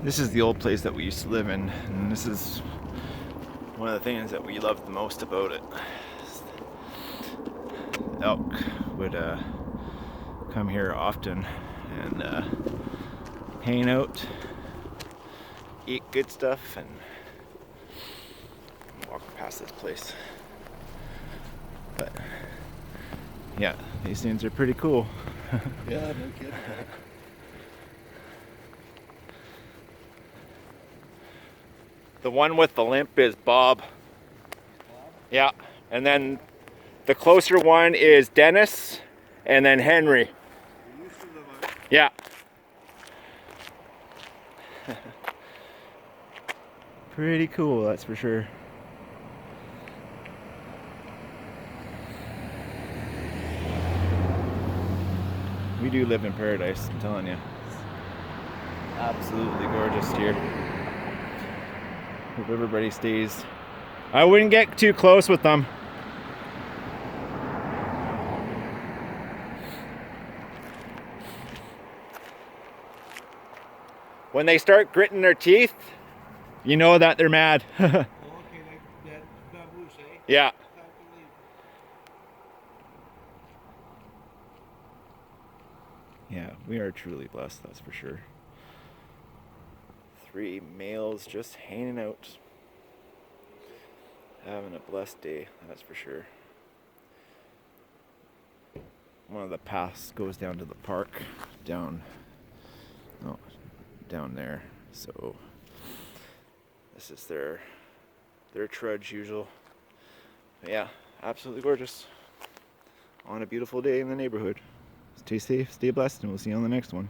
This is the old place that we used to live in, and this is one of the things that we loved the most about it. Elk would come here often and hang out, eat good stuff, and walk past this place. But yeah, these things are pretty cool. Yeah, no kidding. The one with the limp is Bob. Yeah, and then the closer one is Dennis, and then Henry. We used to live on. Yeah. Pretty cool, that's for sure. We do live in paradise, I'm telling you. It's absolutely gorgeous here. Hope everybody stays. I wouldn't get too close with them. When they start gritting their teeth, you know that they're mad. Oh, okay, like that baboose, eh? Yeah. Time to leave. Yeah, we are truly blessed, that's for sure. 3 males just hanging out. Having a blessed day, that's for sure. One of the paths goes down to the park, down there. So this is their trudge usual. But yeah, absolutely gorgeous. On a beautiful day in the neighborhood. Stay safe, stay blessed, and we'll see you on the next one.